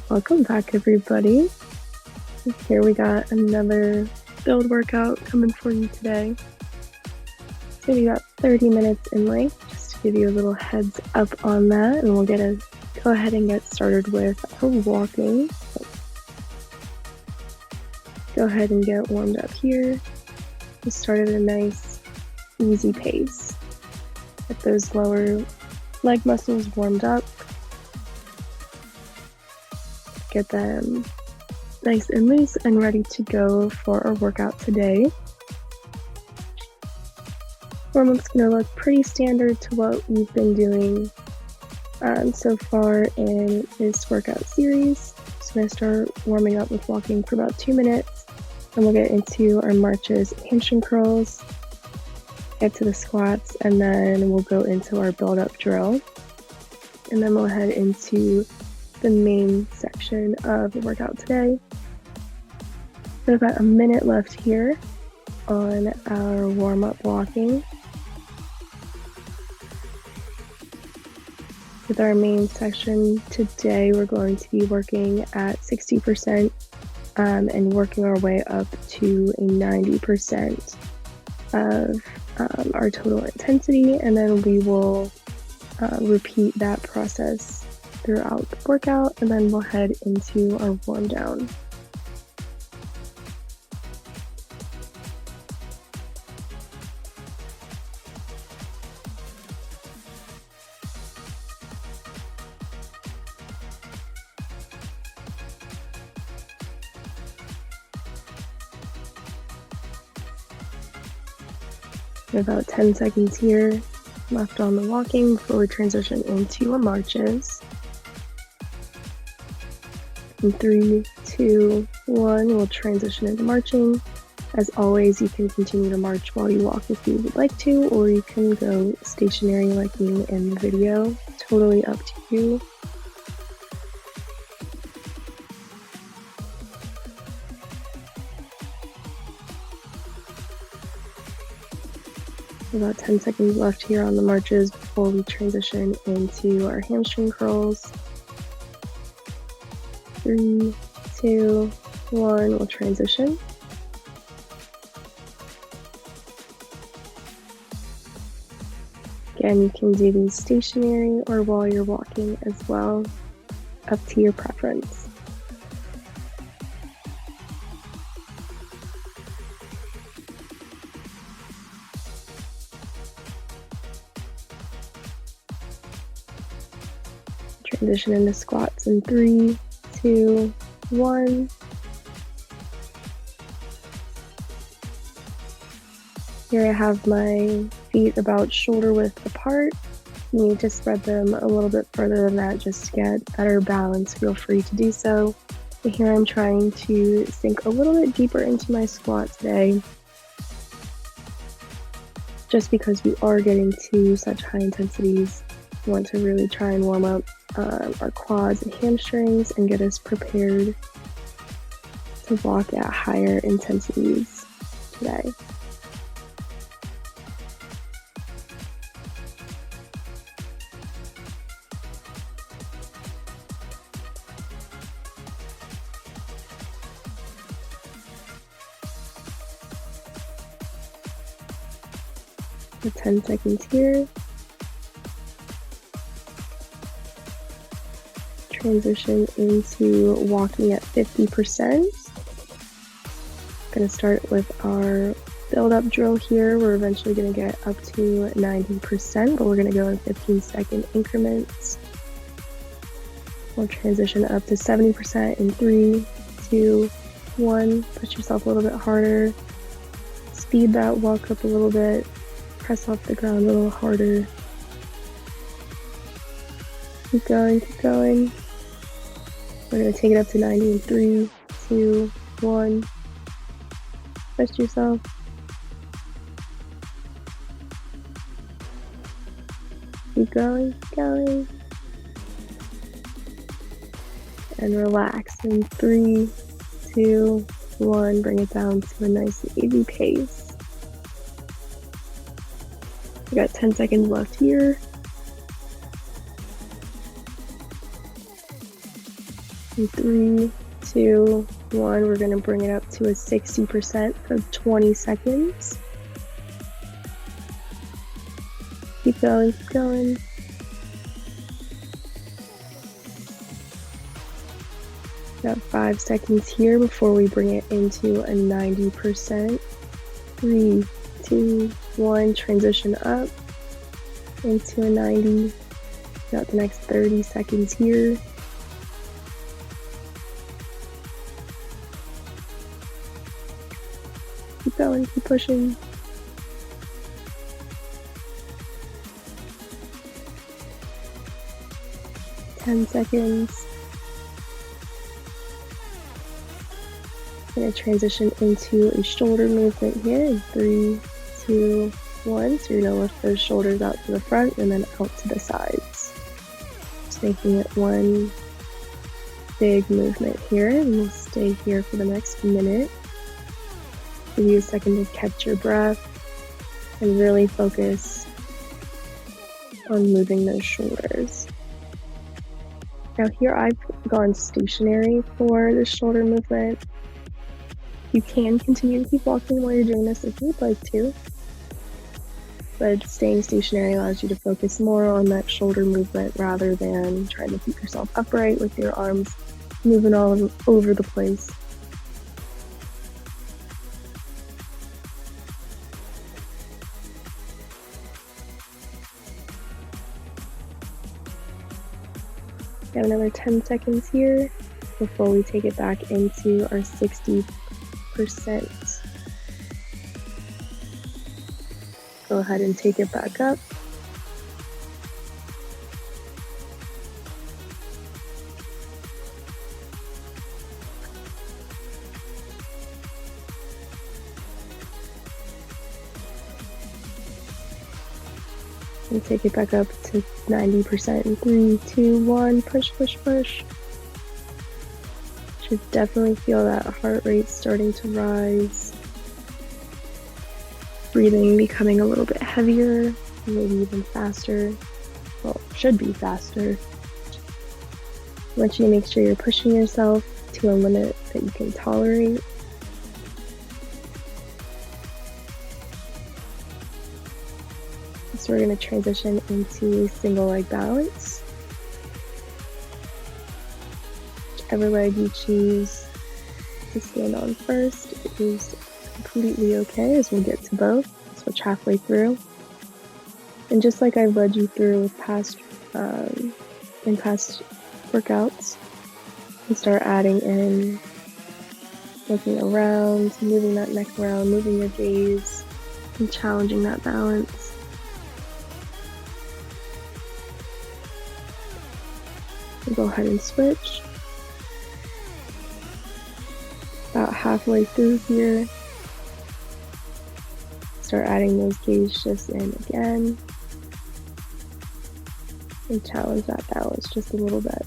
Welcome back, everybody. Here we got another build workout coming for you today. It's gonna be about 30 minutes in length, just to give you a little heads up on that, and we'll go ahead and get started with our walking. Go ahead and get warmed up here. We start at a nice, easy pace. Get those lower leg muscles warmed up. Get them nice and loose and ready to go for our workout today. Warm-up's going to look pretty standard to what we've been doing so far in this workout series. So I'm going to start warming up with walking for about 2 minutes, and we'll get into our marches, hamstring curls, get to the squats, and then we'll go into our build-up drill. And then we'll head into the main section of the workout today. We've got a minute left here on our warm-up walking. With our main section today, we're going to be working at 60% and working our way up to a 90% of our total intensity, and then we will repeat that process throughout the workout, and then we'll head into our warm down. About 10 seconds here left on the walking before we transition into our marches. In 3, 2, 1, we'll transition into marching. As always, you can continue to march while you walk if you would like to, or you can go stationary like me in the video. Totally up to you. About 10 seconds left here on the marches before we transition into our hamstring curls. 3, 2, 1, we'll transition. Again, you can do these stationary or while you're walking as well, up to your preference. Transition into squats in 3, 2, 1. Here I have my feet about shoulder width apart. You need to spread them a little bit further than that just to get better balance. Feel free to do so. But here I'm trying to sink a little bit deeper into my squat today, just because we are getting to such high intensities. We want to really try and warm up our quads and hamstrings and get us prepared to walk at higher intensities today. For 10 seconds here. Transition into walking at 50%. Going to start with our build-up drill here. We're eventually going to get up to 90%, but we're going to go in 15-second increments. We'll transition up to 70% in 3, 2, 1. Push yourself a little bit harder. Speed that walk up a little bit. Press off the ground a little harder. Keep going, keep going. We're going to take it up to 90 in 3, 2, 1. Push yourself. Keep going, keep going. And relax in 3, 2, 1. Bring it down to a nice and easy pace. We got 10 seconds left here. In 3, 2, 1, we're going to bring it up to a 60% for 20 seconds. Keep going, keep going. Got 5 seconds here before we bring it into a 90%. 3, 2, 1, transition up into a 90. Got the next 30 seconds here. Keep going, keep pushing. Ten seconds. Gonna transition into a shoulder movement here in 3, 2, 1. So you're gonna lift those shoulders out to the front and then out to the sides. Just making it one big movement here, and we'll stay here for the next minute. Give you a second to catch your breath and really focus on moving those shoulders. Now here I've gone stationary for the shoulder movement. You can continue to keep walking while you're doing this if you'd like to, but staying stationary allows you to focus more on that shoulder movement rather than trying to keep yourself upright with your arms moving all over the place. Got another 10 seconds here before we take it back into our 60%. Go ahead and take it back up. And take it back up to 90% in 3, 2, 1, push, push, push. Should definitely feel that heart rate starting to rise. Breathing becoming a little bit heavier, maybe even faster. Well, should be faster. I want you to make sure you're pushing yourself to a limit that you can tolerate. So we're going to transition into single leg balance. Whichever leg you choose to stand on first is completely okay, as we'll get to both. Switch halfway through. And just like I've led you through with past workouts, you start adding in looking around, moving that neck around, moving your gaze, and challenging that balance. Go ahead and switch. About halfway through here, start adding those gaze shifts in again, and challenge that balance just a little bit.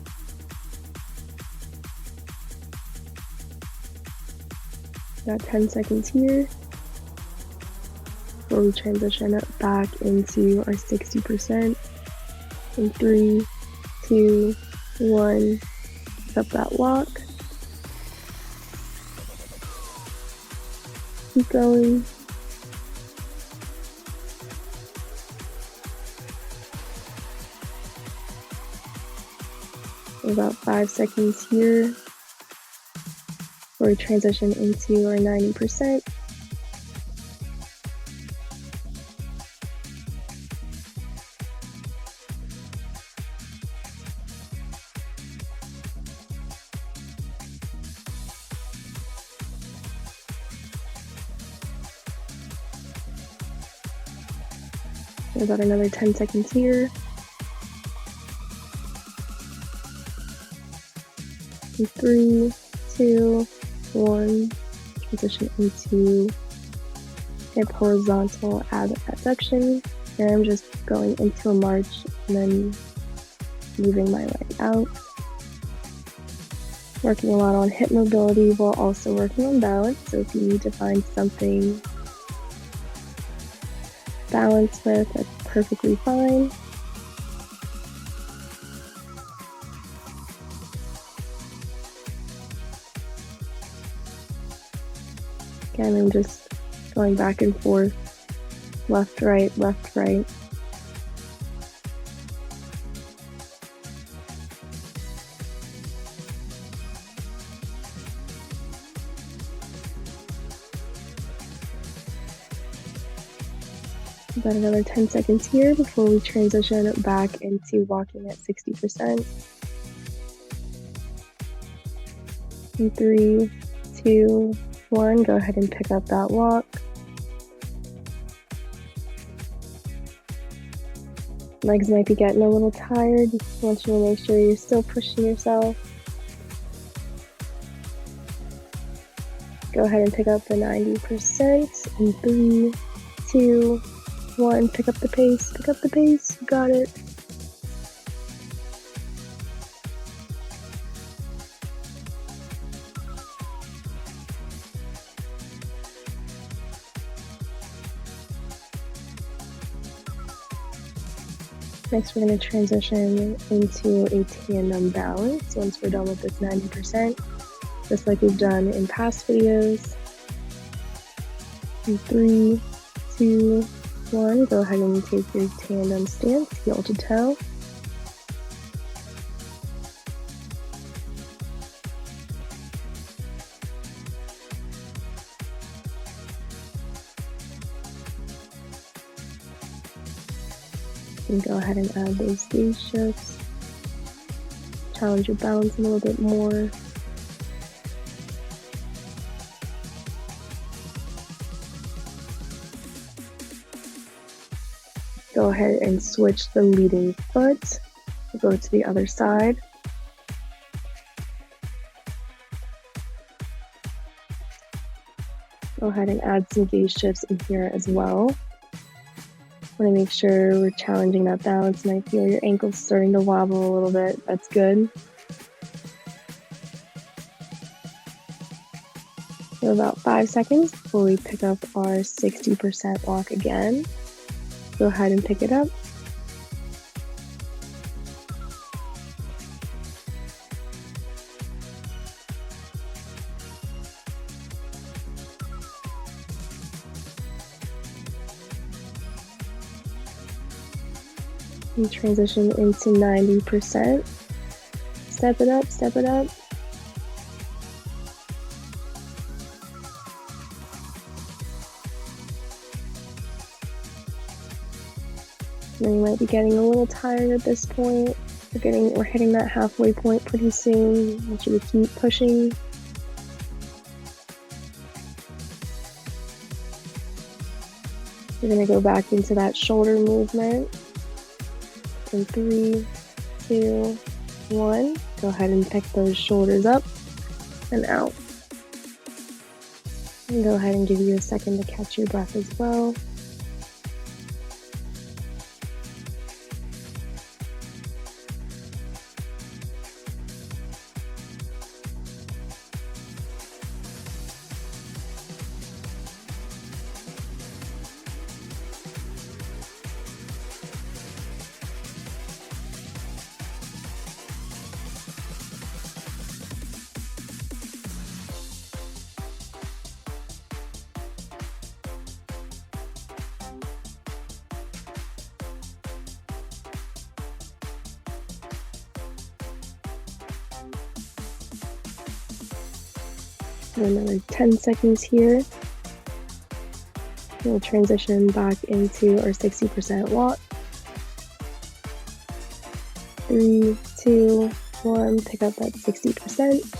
Got 10 seconds here before we transition it back into our 60%. In 3, 2, 1, up that walk. Keep going. About 5 seconds here before we transition into our 90%. About another 10 seconds here. In 3, 2, 1, transition into hip horizontal ab abduction. And I'm just going into a march and then moving my leg out. Working a lot on hip mobility while also working on balance. So if you need to find something balance with, that's perfectly fine. Again, I'm just going back and forth, left, right, left, right. About another 10 seconds here before we transition back into walking at 60%. In 3, 2, 1, go ahead and pick up that walk. Legs might be getting a little tired. I want you to make sure you're still pushing yourself. Go ahead and pick up the 90%. In 3, 2, 1, pick up the pace, you got it. Next, we're going to transition into a tandem balance once we're done with this 90%, just like we've done in past videos. In 3, 2, 1, go ahead and take your tandem stance, heel to toe. And go ahead and add those gaze shifts. Challenge your balance a little bit more. Go ahead and switch the leading foot. We'll go to the other side. Go ahead and add some gaze shifts in here as well. Want to make sure we're challenging that balance. You might feel your ankles starting to wobble a little bit. That's good. So about 5 seconds before we pick up our 60% walk again. Go ahead and pick it up. And transition into 90%. Step it up, step it up. And you might be getting a little tired at this point. We're hitting that halfway point pretty soon. I want you to keep pushing. We're going to go back into that shoulder movement. In 3, 2, 1, go ahead and pick those shoulders up and out. And go ahead and give you a second to catch your breath as well. Another 10 seconds here. We'll transition back into our 60% walk. 3, 2, 1, pick up that 60%.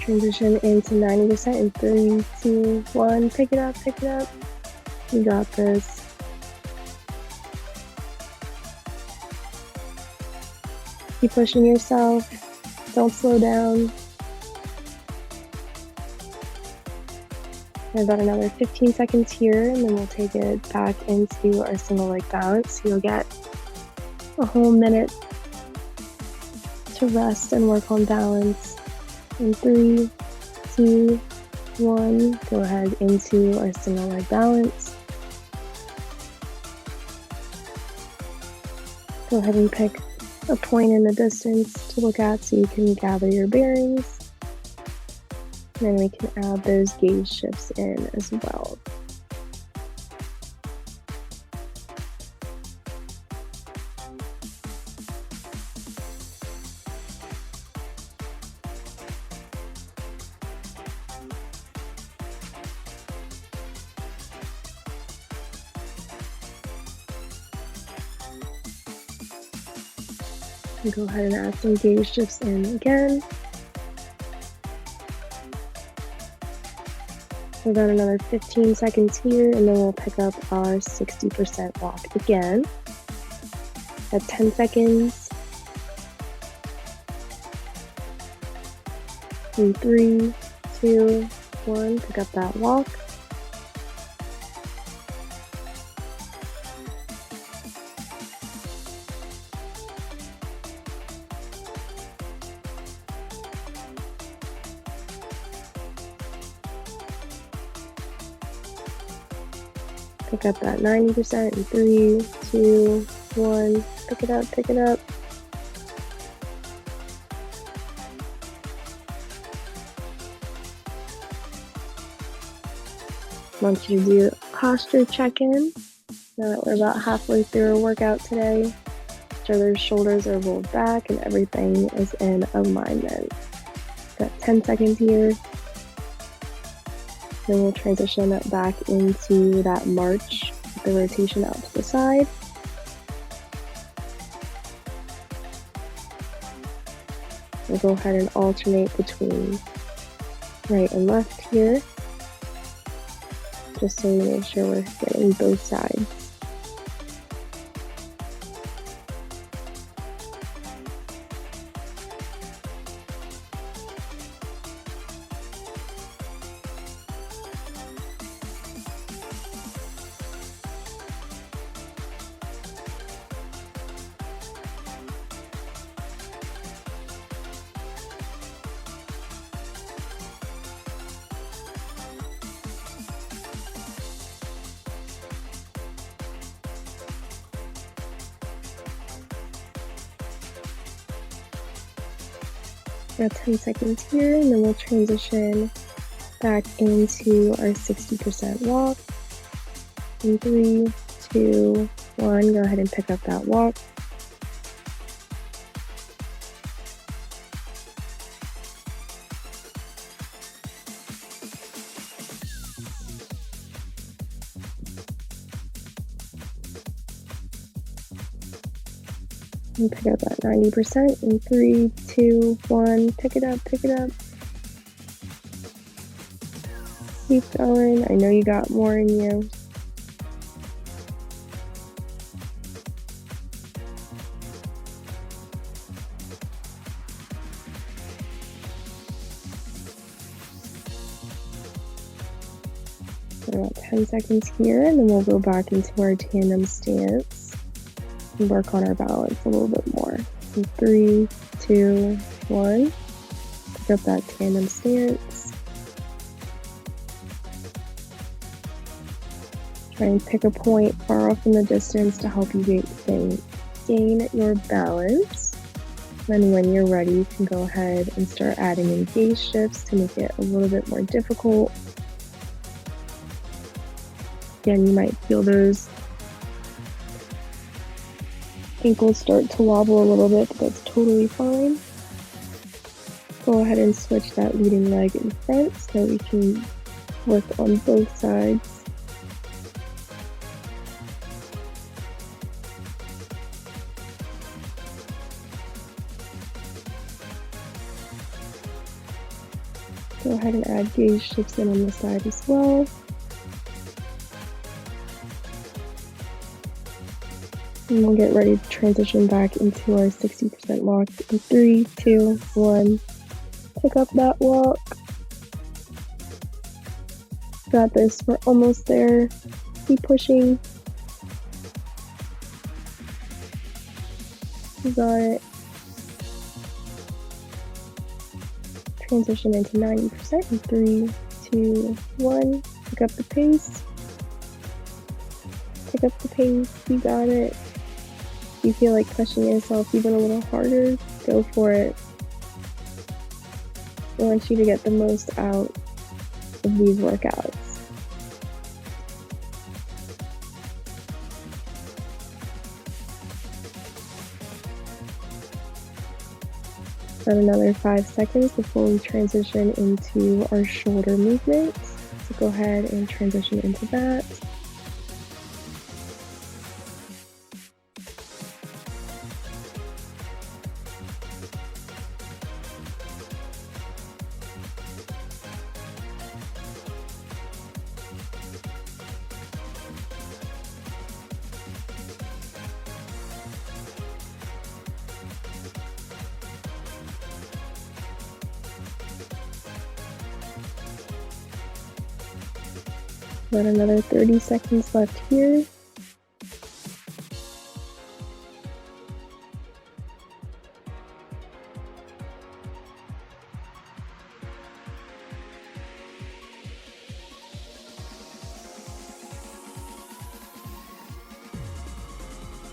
Transition into 90% in 3, 2, 1. Pick it up, pick it up. You got this. Keep pushing yourself. Don't slow down. And about another 15 seconds here, and then we'll take it back into our single leg balance. So you'll get a whole minute to rest and work on balance. In 3, 2, 1, go ahead into our single leg balance. Go ahead and pick a point in the distance to look at so you can gather your bearings. And then we can add those gaze shifts in as well. And go ahead and add some gaze shifts in again. We've got another 15 seconds here, and then we'll pick up our 60% walk again. At 10 seconds. In 3, 2, 1, pick up that walk. Pick up that 90% in 3, 2, 1. Pick it up, pick it up. I want you to do a posture check-in. Now that we're about halfway through our workout today, make sure their shoulders are rolled back and everything is in alignment. Got 10 seconds here. Then we'll transition back into that march with the rotation out to the side. We'll go ahead and alternate between right and left here, just so we make sure we're getting both sides. Got 10 seconds here, and then we'll transition back into our 60% walk. In 3, 2, 1, go ahead and pick up that walk. And pick up that 90% in 3, 2, 1. Pick it up, pick it up. Keep going. I know you got more in you. About 10 seconds here, and then we'll go back into our tandem stance and work on our balance a little bit more. In 3, 2, 1. Pick up that tandem stance. Try and pick a point far off in the distance to help you gain your balance. Then when you're ready, you can go ahead and start adding in gaze shifts to make it a little bit more difficult. Again, you might feel those ankles start to wobble a little bit, but that's totally fine. Go ahead and switch that leading leg in front so we can work on both sides. Go ahead and add gaze shifts in on the side as well. And we'll get ready to transition back into our 60% walk in 3, 2, 1. Pick up that walk. Got this, we're almost there. Keep pushing. You got it. Transition into 90% in 3, 2, 1. Pick up the pace. Pick up the pace. You got it. If you feel like pushing yourself even a little harder, go for it. I want you to get the most out of these workouts. About another 5 seconds before we transition into our shoulder movement. So go ahead and transition into that. About another 30 seconds left here.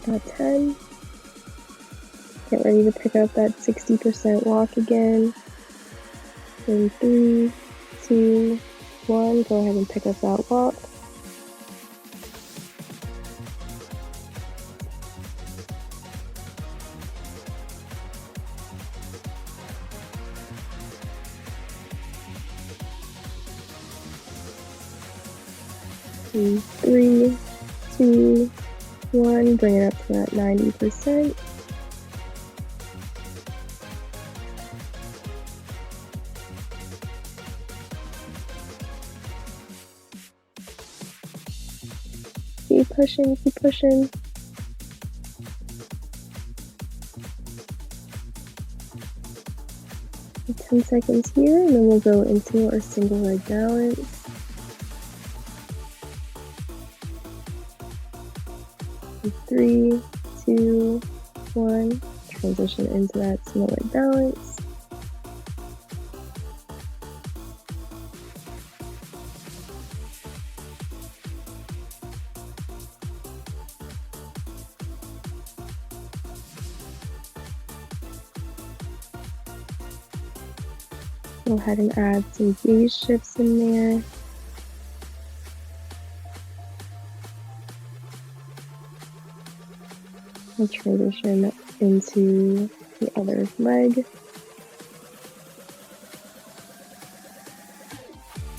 About 10. Get ready to pick up that 60% walk again. In 3, 2, 1, go ahead and pick up that walk. In 3, 2, 1, bring it up to that 90%. Keep pushing, keep pushing. And 10 seconds here, and then we'll go into our single leg balance. And 3, 2, 1, transition into that single leg balance. Go ahead and add some gaze shifts in there. We'll transition into the other leg.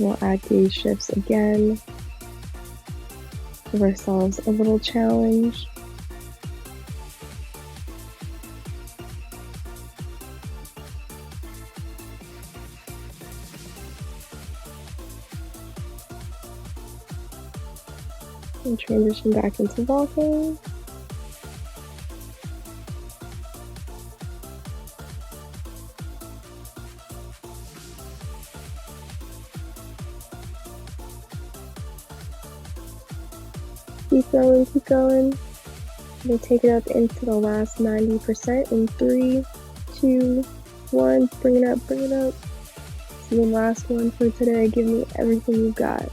We'll add gaze shifts again. Give ourselves a little challenge. And transition back into walking. Keep going, keep going. We'll take it up into the last 90% in 3, 2, 1. Bring it up, bring it up. So the last one for today. Give me everything you got.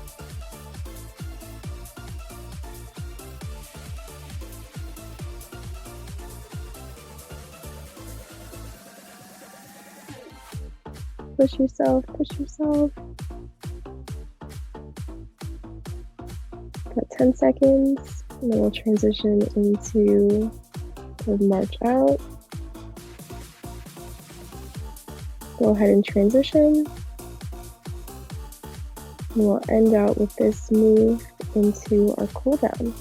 Push yourself, push yourself. Got 10 seconds, and then we'll transition into the march out. Go ahead and transition. And we'll end out with this move into our cool down.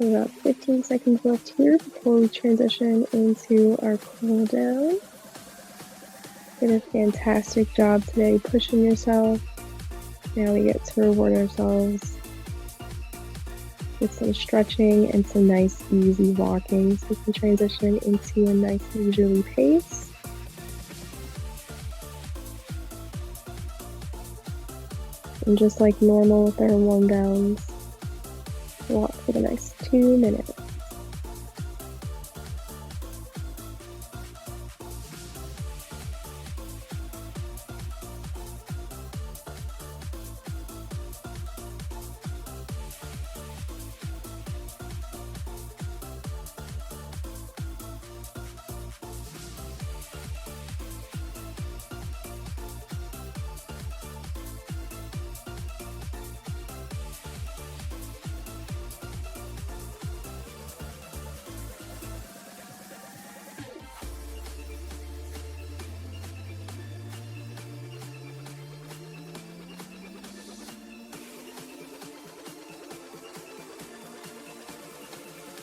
About 15 seconds left here before we transition into our cool down. Did a fantastic job today pushing yourself. Now we get to reward ourselves with some stretching and some nice easy walking, so we can transition into a nice leisurely pace. And just like normal with our warm downs, walk for the next 2 minutes.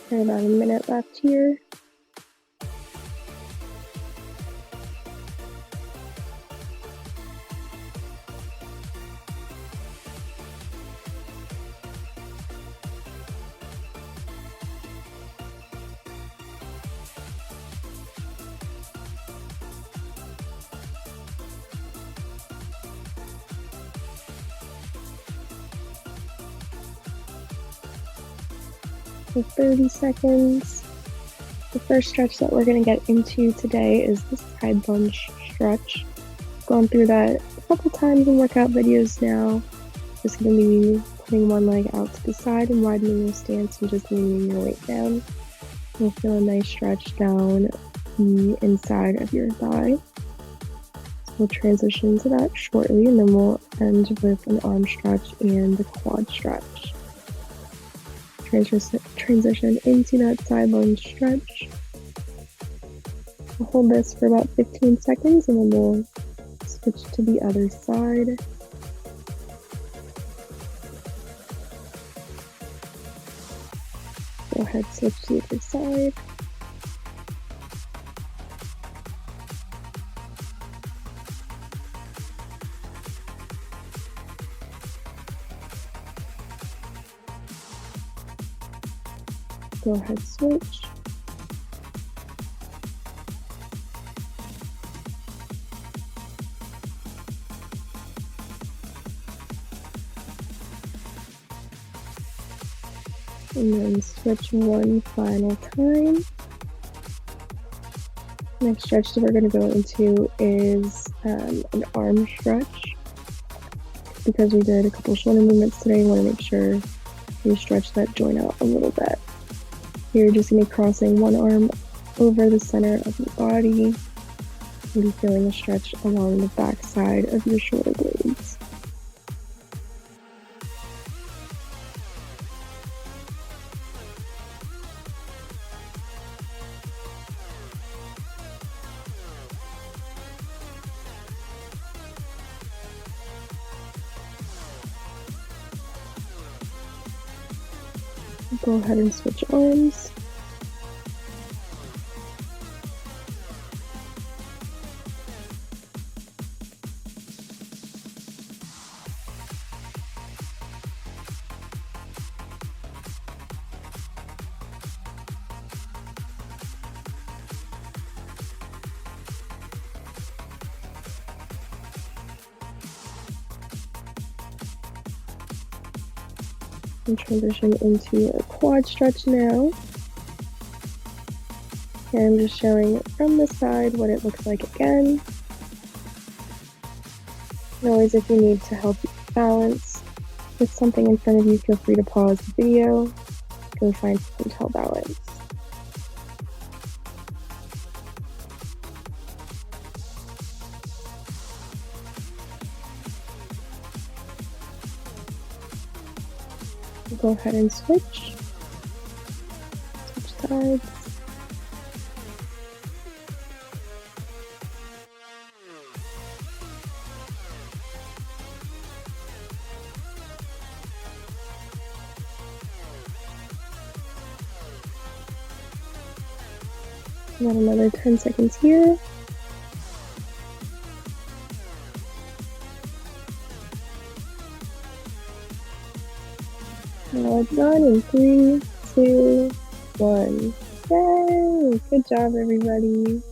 And about a minute left here. For 30 seconds. The first stretch that we're going to get into today is the side lunge stretch. Gone through that a couple times in workout videos now. Just going to be putting one leg out to the side and widening your stance and just leaning your weight down. You'll feel a nice stretch down the inside of your thigh. So we'll transition to that shortly, and then we'll end with an arm stretch and the quad stretch. Transition into that side lunge stretch. We'll hold this for about 15 seconds and then we'll switch to the other side. Go ahead, switch to the other side. Go ahead, switch. And then switch one final time. Next stretch that we're going to go into is an arm stretch. Because we did a couple shoulder movements today, I want to make sure we stretch that joint out a little bit. You're just going to be crossing one arm over the center of your body and be feeling a stretch along the back side of your shoulder blades. Go ahead and switch arms. And transition into a quad stretch now. And I'm just showing from the side what it looks like again. And always, if you need to help balance with something in front of you, feel free to pause the video. Go find something to help balance. Go ahead and switch sides. About another 10 seconds here. Done in 3, 2, 1. Yay! Good job, everybody.